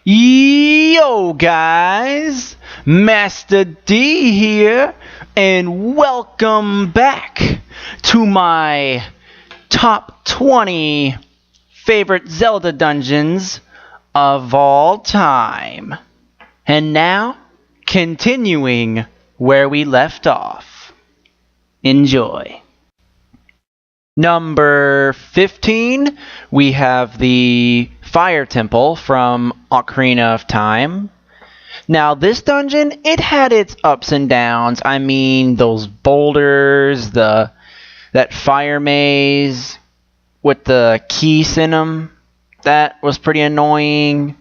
Yo guys, Master D here, and welcome back to my top 20 favorite Zelda dungeons of all time. And now, continuing where we left off. Enjoy. Number 15, we have the Fire Temple from Ocarina of Time. Now this dungeon, it had its ups and downs. I mean, those boulders, that fire maze with the keys in them, that was pretty annoying.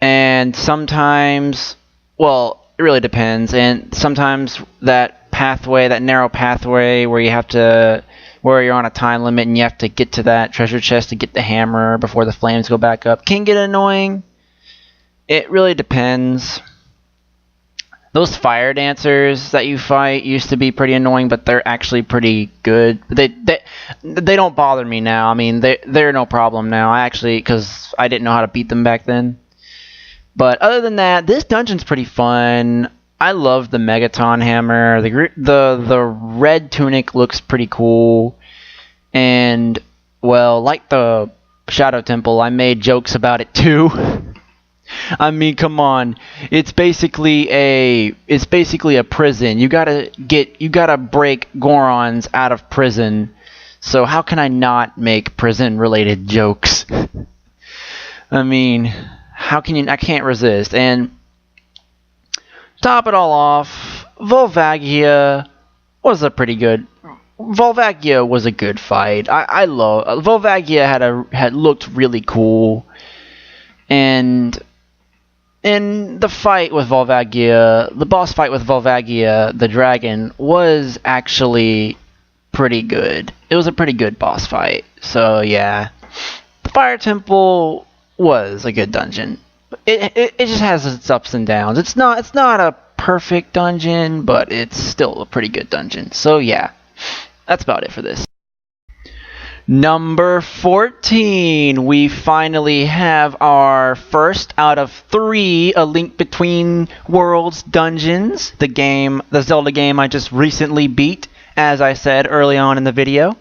And sometimes, well, it really depends. And sometimes that pathway, that narrow pathway where you're on a time limit and you have to get to that treasure chest to get the hammer before the flames go back up, can get annoying. It really depends. Those fire dancers that you fight used to be pretty annoying, but they're actually pretty good. They don't bother me now. I mean, they're no problem now. Because I didn't know how to beat them back then. But other than that, this dungeon's pretty fun. I love the Megaton hammer. The red tunic looks pretty cool. And, well, like the Shadow Temple, I made jokes about it too. I mean, come on. It's basically a prison. You gotta break Gorons out of prison. So how can I not make prison related jokes? I mean, I can't resist. And top it all off, Volvagia was a good fight. I love Volvagia had looked really cool, and in the fight with Volvagia, the boss fight with Volvagia, the dragon, was actually pretty good. It was a pretty good boss fight. So yeah, the Fire Temple was a good dungeon. It just has its ups and downs. It's not a perfect dungeon, but it's still a pretty good dungeon. So yeah, that's about it for this. Number 14, we finally have our first out of 3 A Link Between Worlds dungeons. The Zelda game I just recently beat, as I said early on in the video.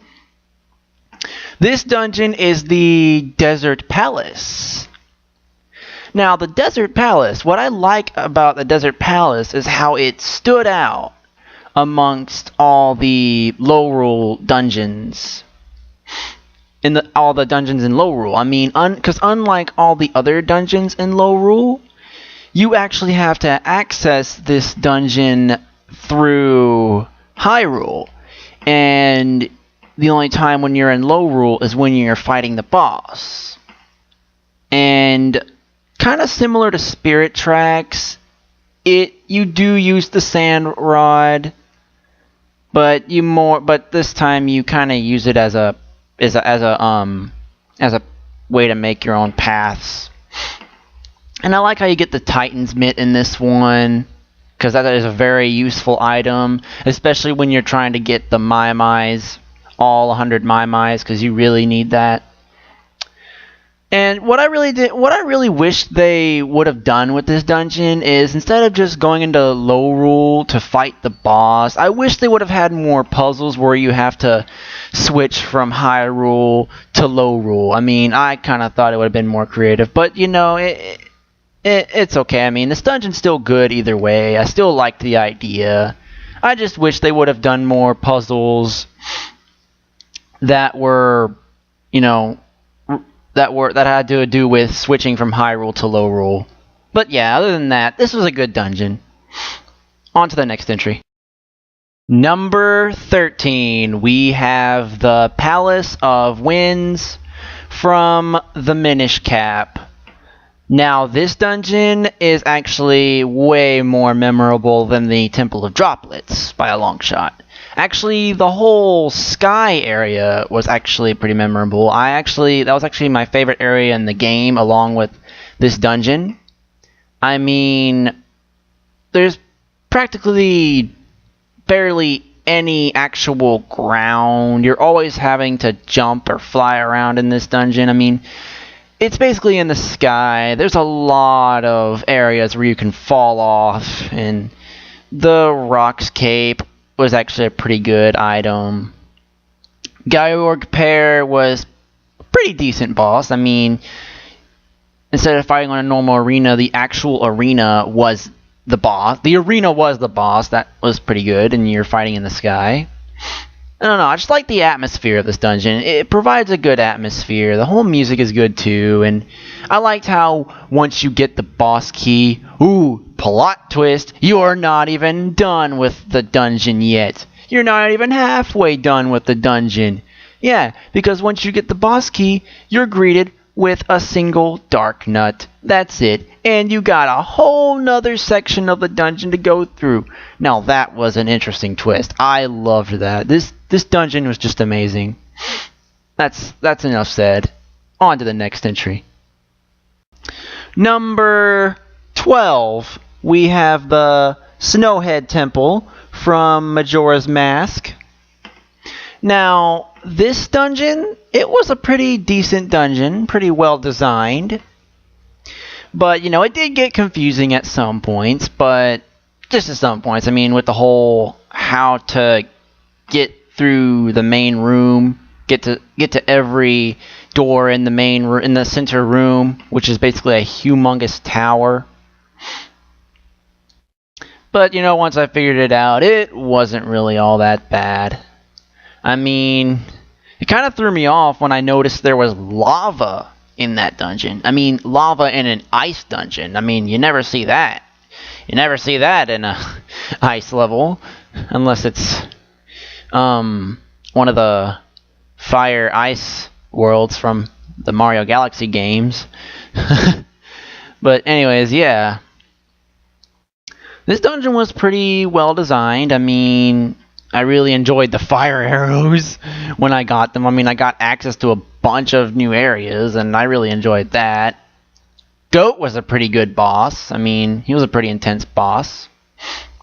This dungeon is the Desert Palace. Now, the Desert Palace, what I like about the Desert Palace is how it stood out amongst all the Lorule dungeons. All the dungeons in Lorule. I mean, because unlike all the other dungeons in Lorule, you actually have to access this dungeon through Hyrule. And the only time when you're in Lorule is when you're fighting the boss. And kind of similar to Spirit Tracks, you do use the sand rod, but this time you kind of use it as a way to make your own paths. And I like how you get the Titan's Mitt in this one, because that is a very useful item, especially when you're trying to get the Mai-Mais, all 100 Mai-Mais, because you really need that. And what I really wish they would have done with this dungeon is, instead of just going into Lorule to fight the boss, I wish they would have had more puzzles where you have to switch from Hyrule to Lorule. I mean, I kind of thought it would have been more creative, but you know, it's okay. I mean, this dungeon's still good either way. I still like the idea. I just wish they would have done more puzzles that were, you know, that had to do with switching from Hyrule to Lorule. But yeah, other than that, this was a good dungeon. On to the next entry. Number 13, we have the Palace of Winds from the Minish Cap. Now, this dungeon is actually way more memorable than the Temple of Droplets by a long shot. Actually, the whole sky area was actually pretty memorable. That was actually my favorite area in the game, along with this dungeon. I mean, there's practically barely any actual ground. You're always having to jump or fly around in this dungeon. I mean, it's basically in the sky. There's a lot of areas where you can fall off, and the Rock's Cape was actually a pretty good item. Georg Pair was a pretty decent boss. I mean, instead of fighting on a normal arena, the actual arena was the boss. The arena was the boss. That was pretty good, and you're fighting in the sky. I don't know, I just like the atmosphere of this dungeon. It provides a good atmosphere. The whole music is good too, and I liked how once you get the boss key, ooh, plot twist, you're not even done with the dungeon yet. You're not even halfway done with the dungeon. Yeah, because once you get the boss key, you're greeted with a single dark nut. That's it. And you got a whole nother section of the dungeon to go through. Now that was an interesting twist. I loved that. This dungeon was just amazing. That's enough said. On to the next entry. Number 12. We have the Snowhead Temple from Majora's Mask. Now, this dungeon, it was a pretty decent dungeon, pretty well designed. But, you know, it did get confusing at some points, but just at some points. I mean, with the whole how to get through the main room, get to every door in the center room, which is basically a humongous tower. But, you know, once I figured it out, it wasn't really all that bad. I mean, it kind of threw me off when I noticed there was lava in that dungeon. I mean, lava in an ice dungeon. I mean, you never see that. You never see that in a ice level, unless it's one of the fire ice worlds from the Mario Galaxy games. But anyways, yeah. This dungeon was pretty well designed. I mean, I really enjoyed the fire arrows when I got them. I mean, I got access to a bunch of new areas, and I really enjoyed that. Goat was a pretty good boss. I mean, he was a pretty intense boss.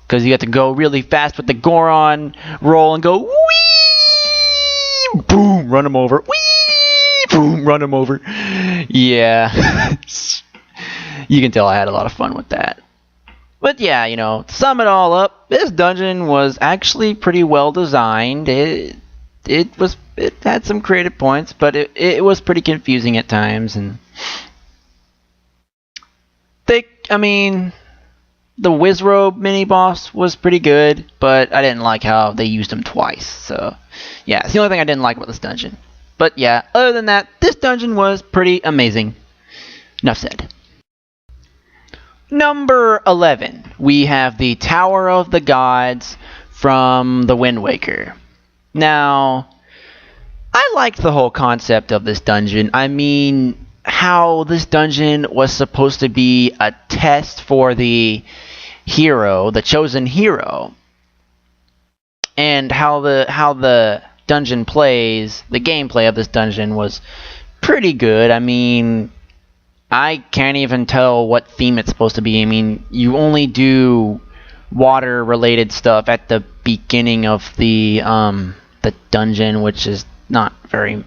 Because you had to go really fast with the Goron roll and go, whee! Boom, run him over. Whee! Boom, run him over. Yeah. You can tell I had a lot of fun with that. But yeah, you know, to sum it all up, this dungeon was actually pretty well designed. It had some creative points, but it was pretty confusing at times, and the Wizrobe mini boss was pretty good, but I didn't like how they used him twice. So yeah, it's the only thing I didn't like about this dungeon. But yeah, other than that, this dungeon was pretty amazing. Enough said. Number 11, we have the Tower of the Gods from the Wind Waker. Now, I liked the whole concept of this dungeon. I mean, how this dungeon was supposed to be a test for the hero, the chosen hero, and how the dungeon plays, the gameplay of this dungeon was pretty good. I mean, I can't even tell what theme it's supposed to be. I mean, you only do water-related stuff at the beginning of the dungeon, which is not very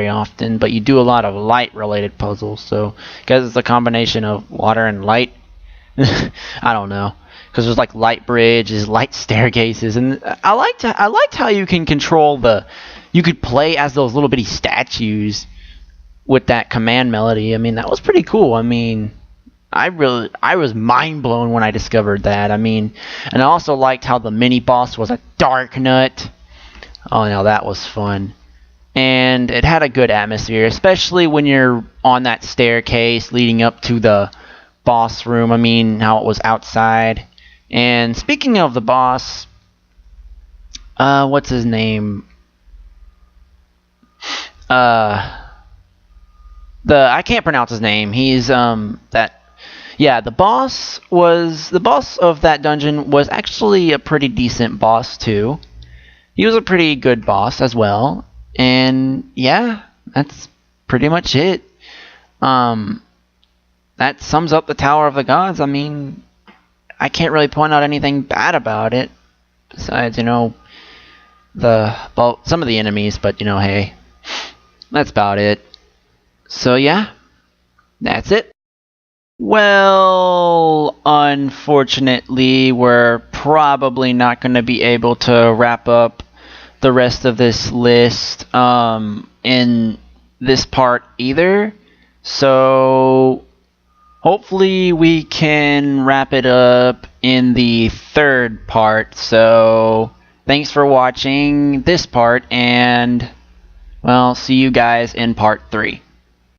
often, but you do a lot of light-related puzzles. So, because it's a combination of water and light, I don't know. Because there's like light bridges, light staircases, and I liked how you can control you could play as those little bitty statues with that command melody. I mean, that was pretty cool. I mean, I was mind blown when I discovered that. I mean, and I also liked how the mini boss was a dark nut. Oh, now that was fun. And it had a good atmosphere, especially when you're on that staircase leading up to the boss room. I mean, how it was outside. And speaking of the boss, what's his name? I can't pronounce his name. He's the boss of that dungeon was actually a pretty decent boss too. He was a pretty good boss as well. And yeah, that's pretty much it. That sums up the Tower of the Gods. I mean, I can't really point out anything bad about it besides, you know, some of the enemies, but you know, hey, that's about it. So yeah, That's it. Well, unfortunately, we're probably not going to be able to wrap up the rest of this list in this part either. So hopefully we can wrap it up in the third part. So thanks for watching this part, and well, see you guys in part 3.